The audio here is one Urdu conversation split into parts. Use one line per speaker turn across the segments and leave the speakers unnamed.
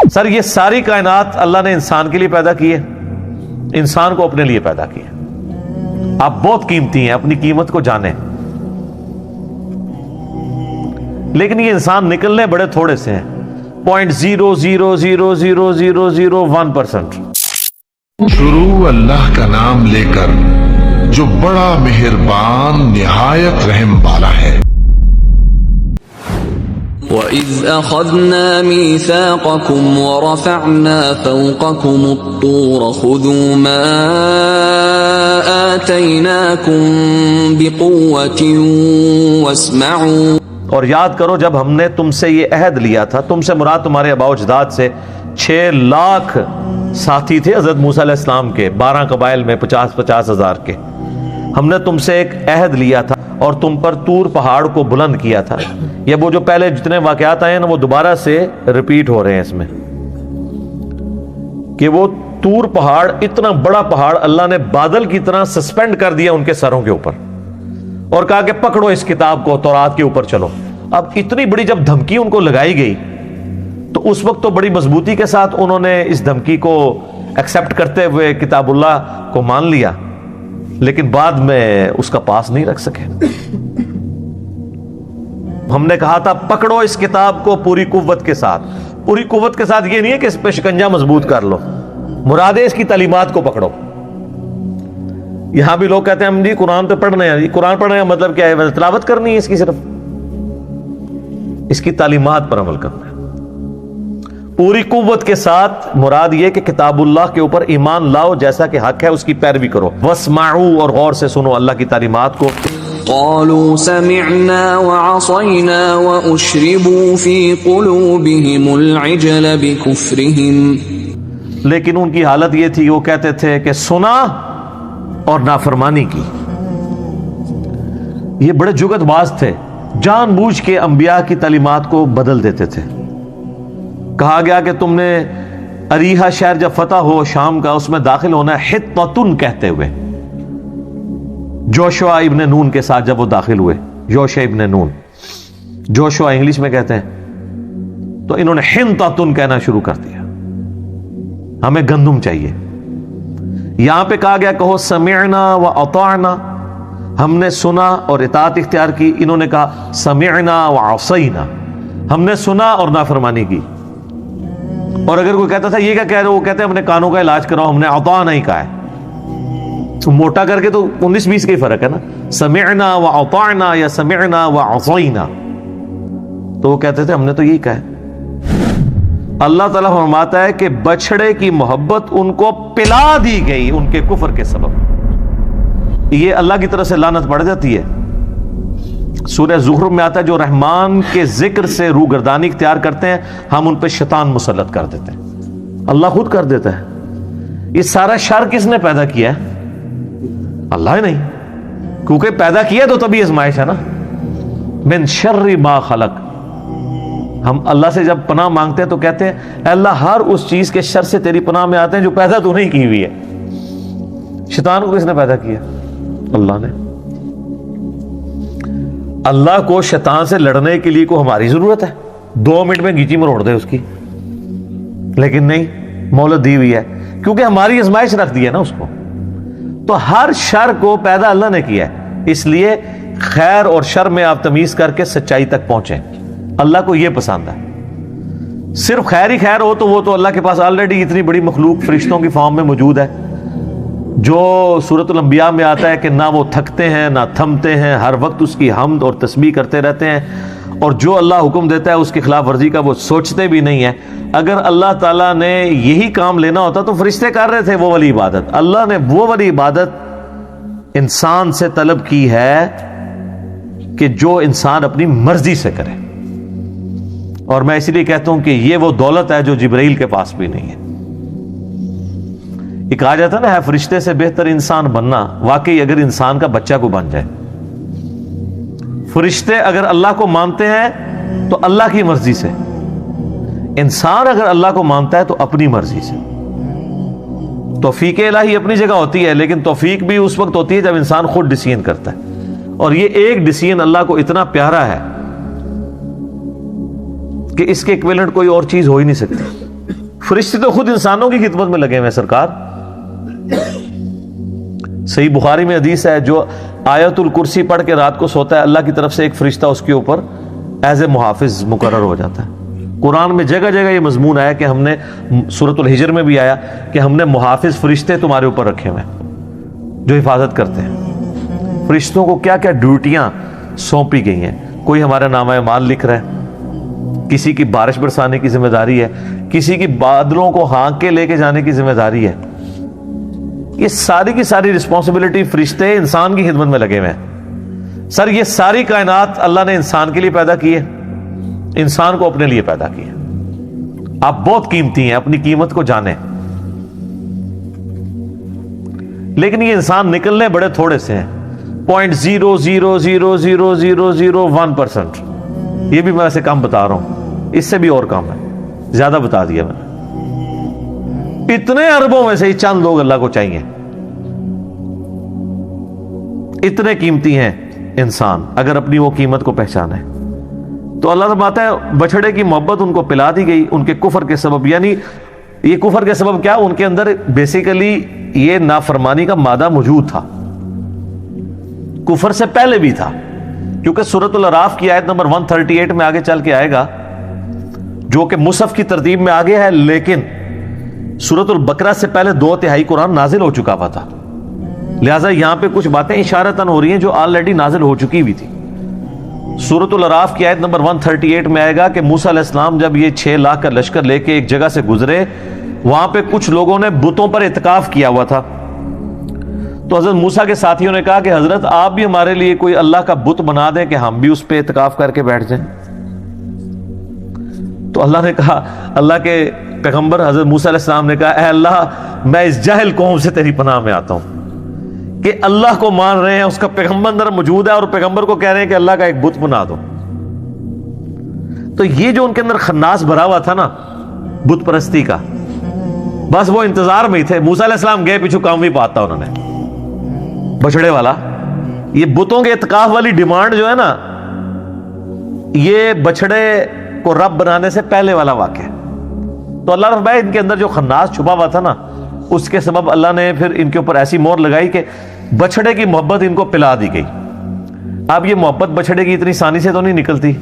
سر یہ ساری کائنات اللہ نے انسان کے لیے پیدا کی ہے، انسان کو اپنے لیے پیدا کیا۔ آپ بہت قیمتی ہیں، اپنی قیمت کو جانیں، لیکن یہ انسان نکلنے بڑے تھوڑے سے ہیں، 0.0000001%۔
شروع اللہ کا نام لے کر جو بڑا مہربان نہایت رحم والا ہے۔
وَإِذْ أَخَذْنَا مِيثَاقَكُمْ وَرَفَعْنَا فَوْقَكُمُ الطُّورَ خُذُوا مَا آتَيْنَاكُمْ بِقُوَّةٍ وَاسْمَعُوا۔
اور یاد کرو جب ہم نے تم سے یہ عہد لیا تھا، تم سے مراد تمہارے آباء و اجداد سے 6 لاکھ ساتھی تھے حضرت موسیٰ علیہ السلام کے، 12 قبائل میں 50 ہزار کے۔ ہم نے تم سے ایک عہد لیا تھا اور تم پر طور پہاڑ کو بلند کیا تھا۔ یہ وہ جو پہلے جتنے واقعات آئے ہیں نا، وہ دوبارہ سے ریپیٹ ہو رہے ہیں اس میں، کہ وہ طور پہاڑ، اتنا بڑا پہاڑ اللہ نے بادل کی طرح سسپینڈ کر دیا ان کے سروں کے اوپر، اور کہا کہ پکڑو اس کتاب کو، تورات کے اوپر چلو۔ اب اتنی بڑی جب دھمکی ان کو لگائی گئی تو اس وقت تو بڑی مضبوطی کے ساتھ انہوں نے اس دھمکی کو ایکسپٹ کرتے ہوئے کتاب اللہ کو مان لیا، لیکن بعد میں اس کا پاس نہیں رکھ سکے۔ ہم نے کہا تھا پکڑو اس کتاب کو پوری قوت کے ساتھ۔ پوری قوت کے ساتھ یہ نہیں ہے کہ اس پہ شکنجہ مضبوط کر لو، مراد ہے اس کی تعلیمات کو پکڑو۔ یہاں بھی لوگ کہتے ہیں ہم جی قرآن تو پڑھنے ہیں، قرآن پڑھنے کا مطلب کیا ہے؟ تلاوت کرنی ہے اس کی، صرف اس کی تعلیمات پر عمل کرنا ہے پوری قوت کے ساتھ۔ مراد یہ کہ کتاب اللہ کے اوپر ایمان لاؤ، جیسا کہ حق ہے اس کی پیروی کرو۔ واسمعوا، اور غور سے سنو اللہ کی تعلیمات کو۔
قالوا سمعنا وعصينا وأشربوا في قلوبهم العجل بكفرهم۔
لیکن ان کی حالت یہ تھی، وہ کہتے تھے کہ سنا اور نافرمانی کی۔ یہ بڑے جگت باز تھے، جان بوجھ کے انبیاء کی تعلیمات کو بدل دیتے تھے۔ کہا گیا کہ تم نے اریحہ شہر جب فتح ہو شام کا، اس میں داخل ہونا ہے حطۃ کہتے ہوئے، جوشوا ابن نون کے ساتھ جب وہ داخل ہوئے، یوشع ابن نون، جوشوا انگلش میں کہتے ہیں، تو انہوں نے حنطۃ کہنا شروع کر دیا، ہمیں گندم چاہیے۔ یہاں پہ کہا گیا کہو سمعنا و اطعنا، ہم نے سنا اور اطاعت اختیار کی۔ انہوں نے کہا سمعنا و عصینا، ہم نے سنا اور نافرمانی کی۔ اور اگر کوئی کہتا تھا یہ کیا کہہ رہے ہو، وہ کہتے ہیں ہم نے کانوں کا علاج کراؤ، ہم نے اطعنا ہی کہا ہے۔ تو موٹا کر کے تو 19-20 کا ہی فرق ہے نا، سمعنا و اطعنا یا سمعنا و عصینا، تو وہ کہتے تھے ہم نے تو یہی کہا ہے۔ اللہ تعالیٰ فرماتا ہے کہ بچڑے کی محبت ان کو پلا دی گئی ان کے کفر کے سبب۔ یہ اللہ کی طرف سے لعنت پڑ جاتی ہے۔ سورہ زخرف میں آتا ہے جو رحمان کے ذکر سے روگردانی اختیار کرتے ہیں، ہم ان پہ شیطان مسلط کر دیتے ہیں۔ اللہ خود کر دیتا ہے۔ یہ سارا شر کس نے پیدا کیا ہے؟ اللہ ہی نہیں، کیونکہ پیدا کیا تو تبھی آزمائش ہے نا۔ من شر ما خلق، ہم اللہ سے جب پناہ مانگتے ہیں تو کہتے ہیں اے اللہ ہر اس چیز کے شر سے تیری پناہ میں آتے ہیں جو پیدا تو نہیں کی ہوئی ہے۔ شیطان کو کس نے پیدا کیا؟ اللہ نے۔ اللہ کو شیطان سے لڑنے کے لیے کو ہماری ضرورت ہے؟ 2 منٹ میں گیچی مروڑ دے اس کی، لیکن نہیں، مہلت دی ہوئی ہے کیونکہ ہماری آزمائش رکھ دی ہے نا اس کو۔ تو ہر شر کو پیدا اللہ نے کیا ہے، اس لیے خیر اور شر میں آپ تمیز کر کے سچائی تک پہنچیں۔ اللہ کو یہ پسند ہے، صرف خیر ہی خیر ہو تو وہ تو اللہ کے پاس آلریڈی اتنی بڑی مخلوق فرشتوں کی فارم میں موجود ہے، جو سورۃ الانبیاء میں آتا ہے کہ نہ وہ تھکتے ہیں نہ تھمتے ہیں، ہر وقت اس کی حمد اور تسبیح کرتے رہتے ہیں، اور جو اللہ حکم دیتا ہے اس کی خلاف ورزی کا وہ سوچتے بھی نہیں ہے۔ اگر اللہ تعالیٰ نے یہی کام لینا ہوتا تو فرشتے کر رہے تھے وہ والی عبادت۔ اللہ نے وہ والی عبادت انسان سے طلب کی ہے کہ جو انسان اپنی مرضی سے کرے، اور میں اسی لیے کہتا ہوں کہ یہ وہ دولت ہے جو جبرائیل کے پاس بھی نہیں ہے۔ یہ کہا جاتا ہے نا، ہے فرشتے سے بہتر انسان بننا، واقعی اگر انسان کا بچہ کو بن جائے۔ فرشتے اگر اللہ کو مانتے ہیں تو اللہ کی مرضی سے، انسان اگر اللہ کو مانتا ہے تو اپنی مرضی سے۔ توفیق الہی اپنی جگہ ہوتی ہے، لیکن توفیق بھی اس وقت ہوتی ہے جب انسان خود ڈیسیژن کرتا ہے، اور یہ ایک ڈیسیژن اللہ کو اتنا پیارا ہے کہ اس کے ایکویلنٹ کوئی اور چیز ہو ہی نہیں سکتی۔ فرشتے تو خود انسانوں کی خدمت میں لگے ہوئے ہیں سرکار. صحیح بخاری میں حدیث ہے جو آیت الکرسی پڑھ کے رات کو سوتا ہے اللہ کی طرف سے ایک فرشتہ اس کے اوپر ایز اے محافظ مقرر ہو جاتا ہے. قرآن میں جگہ جگہ یہ مضمون آیا کہ ہم نے سورۃ الحجر میں بھی آیا کہ ہم نے محافظ فرشتے تمہارے اوپر رکھے ہوئے ہیں جو حفاظت کرتے ہیں. فرشتوں کو کیا کیا ڈیوٹیاں سونپی گئی ہیں. کوئی ہمارا نامہ اعمال لکھ رہا ہے, کسی کی بارش برسانے کی ذمہ داری ہے, کسی کی بادلوں کو ہانک کے لے کے جانے کی ذمہ داری ہے. یہ ساری کی ساری رسپانسبلٹی فرشتے انسان کی خدمت میں لگے ہوئے ہیں. سر یہ ساری کائنات اللہ نے انسان کے لیے پیدا کی ہے, انسان کو اپنے لیے پیدا کی ہے. آپ بہت قیمتی ہیں, اپنی قیمت کو جانیں. لیکن یہ انسان نکلنے بڑے تھوڑے سے ہیں, 0.0000001%. یہ بھی میں ایسے کم بتا رہا ہوں, اس سے بھی اور کم ہے, زیادہ بتا دیا میں نے. اتنے اربوں میں سے ہی چند لوگ اللہ کو چاہیے. اتنے قیمتی ہیں انسان اگر اپنی وہ قیمت کو پہچانے. تو اللہ فرماتا ہے بچڑے کی محبت ان کو پلا دی گئی ان کے کفر کے سبب. یعنی یہ کفر کے سبب کیا, ان کے اندر بیسیکلی یہ نافرمانی کا مادہ موجود تھا, کفر سے پہلے بھی تھا. کیونکہ سورۃ الاعراف کی آیت نمبر 138 میں آگے چل کے آئے گا جو کہ مصحف کی ترتیب میں آگے ہے, لیکن سورۃ البقرہ سے پہلے 2/3 قرآن نازل ہو چکا ہوا تھا. لہٰذا یہاں پہ کچھ باتیں اشارتاً ہو رہی ہیں جو آلریڈی نازل ہو چکی ہوئی تھی. سورۃ الاعراف کی آیت نمبر 138 میں آئے گا کہ موسیٰ علیہ السلام جب یہ 6 لاکھ کا لشکر لے کے ایک جگہ سے گزرے, وہاں پہ کچھ لوگوں نے بتوں پر اعتکاف کیا ہوا تھا. تو حضرت موسیٰ کے ساتھیوں نے کہا کہ حضرت آپ بھی ہمارے لیے کوئی اللہ کا بت بنا دیں کہ ہم بھی اس پہ اعتکاف کر کے بیٹھ جائیں. تو اللہ نے کہا, اللہ کے پیغمبر حضرت موسیٰ علیہ السلام نے کہا اے اللہ میں اس جاہل قوم سے تیری پناہ میں آتا ہوں کہ اللہ کو مان رہے ہیں, اس کا پیغمبر اندر موجود ہے اور پیغمبر کو کہہ رہے ہیں کہ اللہ کا ایک بت بنا دو. تو یہ جو ان کے اندر خناس بھرا ہوا تھا نا بت پرستی کا, بس وہ انتظار میں ہی تھے. موسیٰ علیہ السلام گئے پیچھو کام بھی پاتا انہوں نے بچڑے والا. یہ بتوں کے اعتکاف والی ڈیمانڈ جو ہے نا, یہ بچڑے کو رب بنانے سے پہلے والا واقعہ. تو اللہ رب ان کے اندر جو خناس چھپا ہوا تھا نا, اس کے سبب اللہ نے پھر ان کے اوپر ایسی مور لگائی کہ بچڑے کی محبت ان کو پلا دی گئی. اب یہ محبت بچڑے کی اتنی آسانی سے تو نہیں نکلتی,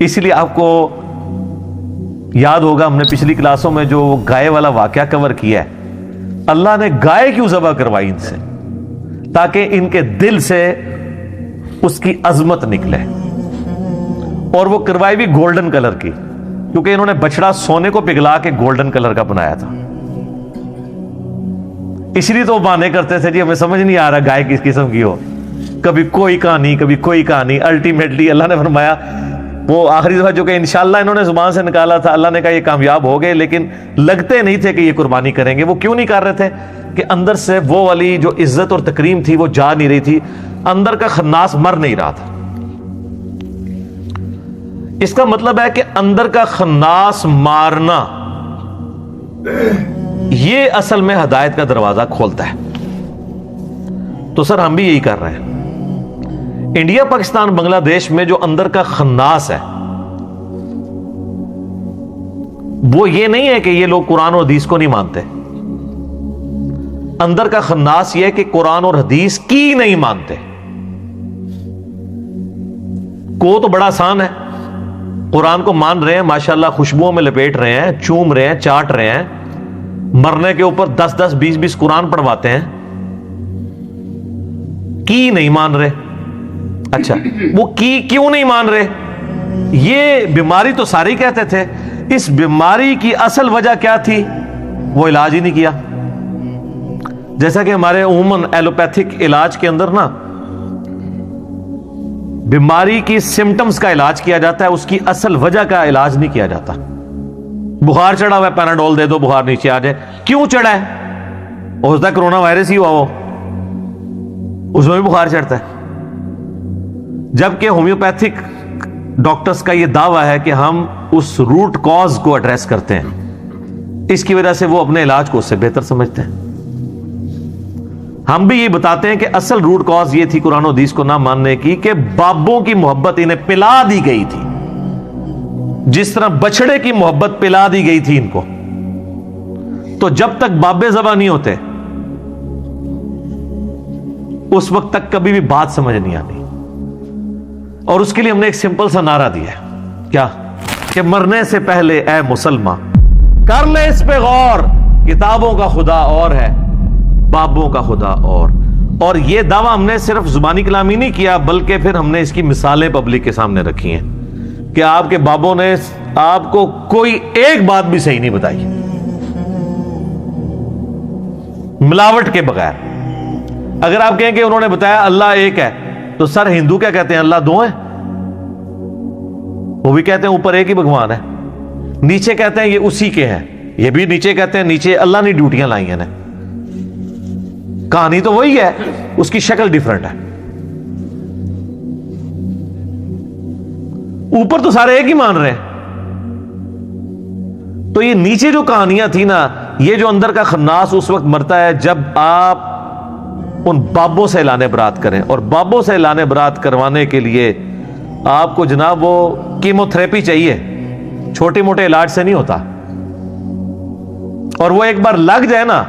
اس لیے آپ کو یاد ہوگا ہم نے پچھلی کلاسوں میں جو گائے والا واقعہ کور کیا ہے, اللہ نے گائے کیوں ذبح کروائی ان سے, تاکہ ان کے دل سے اس کی عظمت نکلے. اور وہ کروائی بھی گولڈن کلر کی, کیونکہ انہوں نے بچڑا سونے کو پگھلا کے گولڈن کلر کا بنایا تھا. اس لیے تو وہ بہانے کرتے تھے جی ہمیں سمجھ نہیں آ رہا گائے کس قسم کی ہو, کبھی کوئی کہانی کبھی کوئی کہانی. الٹیمیٹلی اللہ نے فرمایا وہ آخری دفعہ جو کہ انشاءاللہ انہوں نے زبان سے نکالا تھا, اللہ نے کہا یہ کامیاب ہو گئے, لیکن لگتے نہیں تھے کہ یہ قربانی کریں گے. وہ کیوں نہیں کر رہے تھے کہ اندر سے وہ والی جو عزت اور تکریم تھی وہ جا نہیں رہی تھی, اندر کا خناس مر نہیں رہا تھا. اس کا مطلب ہے کہ اندر کا خناس مارنا یہ اصل میں ہدایت کا دروازہ کھولتا ہے. تو سر ہم بھی یہی کر رہے ہیں. انڈیا پاکستان بنگلہ دیش میں جو اندر کا خناس ہے وہ یہ نہیں ہے کہ یہ لوگ قرآن اور حدیث کو نہیں مانتے. اندر کا خناس یہ ہے کہ قرآن اور حدیث کی نہیں مانتے. کو تو بڑا آسان ہے, قرآن کو مان رہے ہیں ماشاءاللہ, خوشبوؤں میں لپیٹ رہے ہیں, چوم رہے ہیں, چاٹ رہے ہیں, مرنے کے اوپر 10-10 20-20 قرآن پڑھواتے ہیں, کی نہیں مان رہے. اچھا وہ کی کیوں نہیں مان رہے؟ یہ بیماری تو ساری کہتے تھے, اس بیماری کی اصل وجہ کیا تھی وہ علاج ہی نہیں کیا. جیسا کہ ہمارے عموماً ایلوپیتھک علاج کے اندر نا بیماری کی سمٹمز کا علاج کیا جاتا ہے, اس کی اصل وجہ کا علاج نہیں کیا جاتا. بخار چڑھا ہوا ہے پیناڈول دے دو بخار نیچے آ جائے. کیوں چڑھا ہے؟ ہو سکتا ہے کرونا وائرس ہی ہوا وہ, اس میں بھی بخار چڑھتا ہے. جبکہ ہومیوپیتھک ڈاکٹرز کا یہ دعویٰ ہے کہ ہم اس روٹ کاز کو ایڈریس کرتے ہیں, اس کی وجہ سے وہ اپنے علاج کو اس سے بہتر سمجھتے ہیں. ہم بھی یہ بتاتے ہیں کہ اصل روٹ کاز یہ تھی قرآن و حدیث کو نہ ماننے کی کہ بابوں کی محبت انہیں پلا دی گئی تھی, جس طرح بچڑے کی محبت پلا دی گئی تھی ان کو. تو جب تک باب ذبح نہیں ہوتے اس وقت تک کبھی بھی بات سمجھ نہیں آتی. اور اس کے لیے ہم نے ایک سمپل سا نعرہ دیا ہے, کیا کہ مرنے سے پہلے اے مسلمان کر لے اس پہ غور, کتابوں کا خدا اور ہے, بابوں کا خدا اور یہ دعویٰ ہم نے صرف زبانی کلامی نہیں کیا, بلکہ پھر ہم نے اس کی مثالیں پبلک کے سامنے رکھی ہیں کہ آپ کے بابوں نے آپ کو کوئی ایک بات بھی صحیح نہیں بتائی ملاوٹ کے بغیر. اگر آپ کہیں کہ انہوں نے بتایا اللہ ایک ہے, تو سر ہندو کیا کہتے ہیں اللہ دو ہیں؟ وہ بھی کہتے ہیں اوپر ایک ہی بھگوان ہے, نیچے کہتے ہیں یہ اسی کے ہیں, یہ بھی نیچے کہتے ہیں نیچے اللہ نے ڈیوٹیاں لائی ہیں. کہانی تو وہی ہے, اس کی شکل ڈیفرنٹ ہے. اوپر تو سارے ایک ہی مان رہے ہیں. تو یہ نیچے جو کہانیاں تھی نا, یہ جو اندر کا خناس اس وقت مرتا ہے جب آپ ان بابوں سے اعلان برات کریں, اور بابوں سے اعلان برات کروانے کے لیے آپ کو جناب وہ کیمو تھراپی چاہیے, چھوٹے موٹے علاج سے نہیں ہوتا. اور وہ ایک بار لگ جائے نا,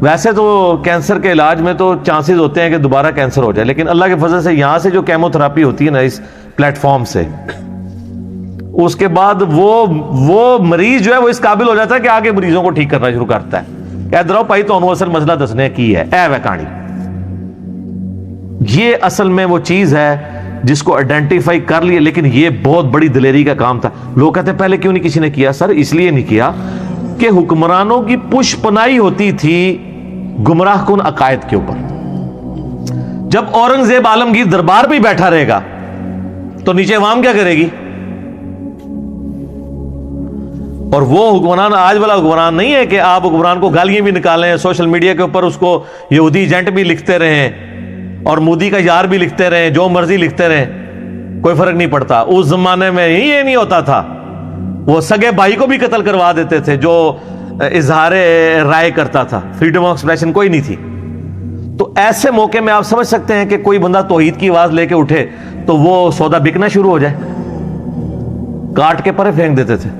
ویسے تو کینسر کے علاج میں تو چانسز ہوتے ہیں کہ دوبارہ کینسر ہو جائے, لیکن اللہ کے فضل سے یہاں سے جو کیمو تھراپی ہوتی ہے نا اس پلیٹ فارم سے, اس کے بعد وہ مریض جو ہے وہ اس قابل ہو جاتا ہے کہ آگے مریضوں کو ٹھیک کرنا شروع کرتا ہے. ادھر آؤ بھائی تو انہوں اصل مسئلہ دسنے کی ہے اے وہ کہانی. یہ اصل میں وہ چیز ہے جس کو آئیڈینٹیفائی کر لیے, لیکن یہ بہت بڑی دلیری کا کام تھا. لوگ کہتے ہیں پہلے کیوں نہیں کسی نے کیا؟ سر اس لیے نہیں کیا کہ حکمرانوں کی پش پناہی ہوتی تھی گمراہ کن عقائد کے اوپر. جب اورنگزیب عالمگیر دربار پہ بیٹھا رہے گا تو نیچے عوام کیا کرے گی؟ اور وہ حکمران آج والا حکمران نہیں ہے کہ آپ حکمران کو گالیاں بھی نکالیں, سوشل میڈیا کے اوپر اس کو یہودی ایجنٹ بھی لکھتے رہیں اور مودی کا یار بھی لکھتے رہیں, جو مرضی لکھتے رہیں, کوئی فرق نہیں پڑتا. اس زمانے میں یہ نہیں ہوتا تھا, وہ سگے بھائی کو بھی قتل کروا دیتے تھے جو اظہار رائے کرتا تھا, فریڈم آف ایکسپریشن کوئی نہیں تھی. تو ایسے موقع میں آپ سمجھ سکتے ہیں کہ کوئی بندہ توحید کی آواز لے کے اٹھے تو وہ سودا بکنا شروع ہو جائے, کاٹ کے پرے پھینک دیتے تھے.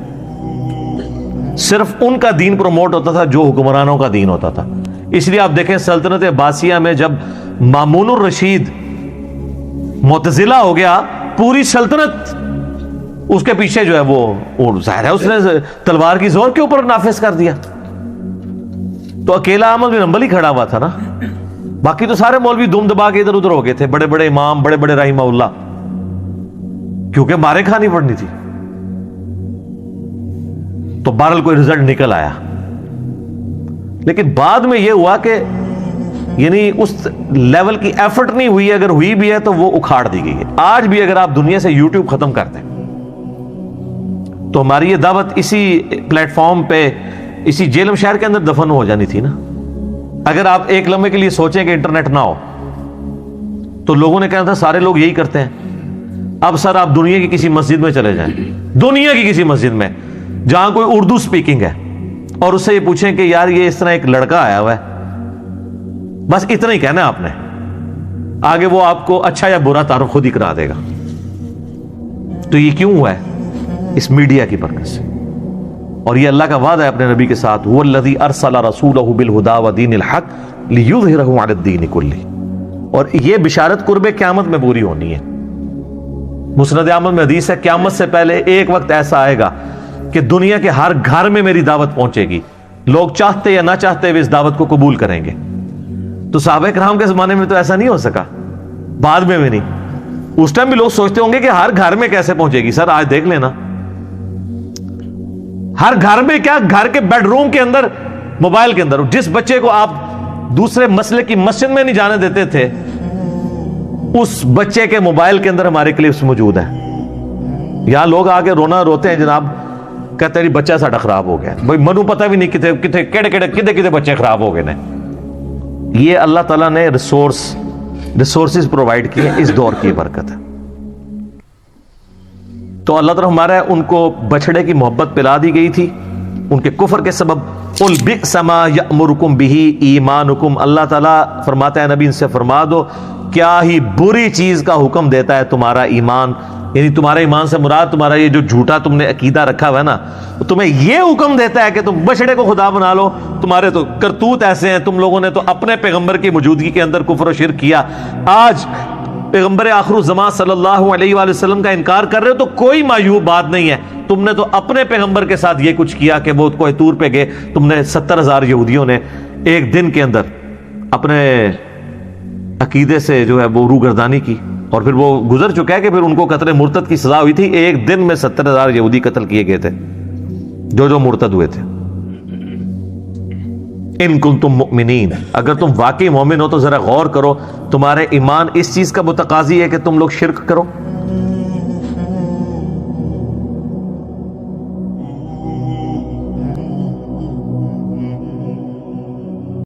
صرف ان کا دین پروموٹ ہوتا تھا جو حکمرانوں کا دین ہوتا تھا. اس لیے آپ دیکھیں سلطنت عباسیہ میں جب مامون الرشید معتزلہ ہو گیا, پوری سلطنت اس کے پیچھے جو ہے وہ ظاہر ہے اس نے تلوار کی زور کے اوپر نافذ کر دیا. تو اکیلا احمد بن حنبل ہی کھڑا ہوا تھا نا, باقی تو سارے مولوی دم دبا کے ادھر ادھر ہو گئے تھے, بڑے بڑے امام, بڑے بڑے رحمہ اللہ, کیونکہ مارے کھانی پڑنی تھی. تو بہرحال کوئی رزلٹ نکل آیا. لیکن بعد میں یہ ہوا کہ یعنی اس لیول کی ایفرٹ نہیں ہوئی, اگر ہوئی بھی ہے تو وہ اکھاڑ دی گئی ہے. آج بھی اگر آپ دنیا سے یوٹیوب ختم کر دیں تو ہماری یہ دعوت اسی پلیٹ فارم پہ اسی جیلم شہر کے اندر دفن ہو جانی تھی نا. اگر آپ ایک لمحے کے لیے سوچیں کہ انٹرنیٹ نہ ہو تو لوگوں نے کہا تھا سارے لوگ یہی کرتے ہیں. اب سر آپ دنیا کی کسی مسجد میں چلے جائیں, دنیا کی کسی مسجد میں جہاں کوئی اردو سپیکنگ ہے, اور اس سے یہ پوچھیں کہ یار یہ اس طرح ایک لڑکا آیا ہوا ہے, بس اتنا ہی کہنا ہے آپ نے, آگے وہ آپ کو اچھا یا برا تعارف خود ہی کرا دے گا. تو یہ کیوں ہوا ہے؟ اس میڈیا کی برکت سے. اور یہ اللہ کا وعدہ ہے اپنے نبی کے ساتھ, هو الذی ارسل رسولہ بالہدی ودین الحق لیظہرہ علی الدین کلہ. اور یہ بشارت قرب قیامت میں پوری ہونی ہے. مسند احمد میں حدیث ہے, قیامت سے پہلے ایک وقت ایسا آئے گا کہ دنیا کے ہر گھر میں میری دعوت پہنچے گی, لوگ چاہتے یا نہ چاہتے ہوئے اس دعوت کو قبول کریں گے. تو صحابہ کرام کے زمانے میں تو ایسا نہیں ہو سکا, بعد میں بھی نہیں. اس ٹائم بھی لوگ سوچتے ہوں گے کہ ہر گھر میں کیسے پہنچے گی. سر آج دیکھ لینا, ہر گھر میں کیا, گھر کے بیڈ روم کے اندر, موبائل کے اندر. جس بچے کو آپ دوسرے مسئلے کی مسجد میں نہیں جانے دیتے تھے, اس بچے کے موبائل کے اندر ہمارے کلپس موجود ہیں. یہاں لوگ آ کے روتے ہیں جناب, کہتے ہیں بچہ ساڈا خراب ہو گیا. بھائی منو پتہ بھی نہیں کتنے بچے خراب ہو گئے نے. یہ اللہ تعالیٰ نے ریسورسز پرووائڈ کیے, اس دور کی برکت ہے. تو اللہ تعالیٰ ہمارا ان کو بچڑے کی محبت پلا دی گئی تھی ان کے کفر کے سبب. قل بئس ما یأمرکم بہ ایمانکم, اللہ تعالیٰ فرماتا ہے نبی ان سے فرما دو کیا ہی بری چیز کا حکم دیتا ہے تمہارا ایمان. یعنی تمہارے ایمان سے مراد تمہارا یہ جو جھوٹا تم نے عقیدہ رکھا ہوا ہے نا، تمہیں یہ حکم دیتا ہے کہ تم بچڑے کو خدا بنا لو، تمہارے تو کرتوت ایسے ہیں، تم لوگوں نے تو اپنے پیغمبر کی موجودگی کے اندر کفر و شرک کیا، آج پیغمبر آخر الزمان صلی اللہ علیہ وآلہ وسلم کا انکار کر رہے ہو تو کوئی معیوب بات نہیں ہے، تم نے تو اپنے پیغمبر کے ساتھ یہ کچھ کیا کہ وہ کوہ طور پہ گئے، تم نے 70,000 یہودیوں نے ایک دن کے اندر اپنے عقیدے سے جو ہے وہ روگردانی کی، اور پھر وہ گزر چکا ہے کہ پھر ان کو قتل مرتد کی سزا ہوئی تھی، ایک دن میں 70,000 یہودی قتل کیے گئے تھے جو مرتد ہوئے تھے۔ ان کنتم مؤمنین، اگر تم واقعی مومن ہو تو ذرا غور کرو، تمہارے ایمان اس چیز کا متقاضی ہے کہ تم لوگ شرک کرو؟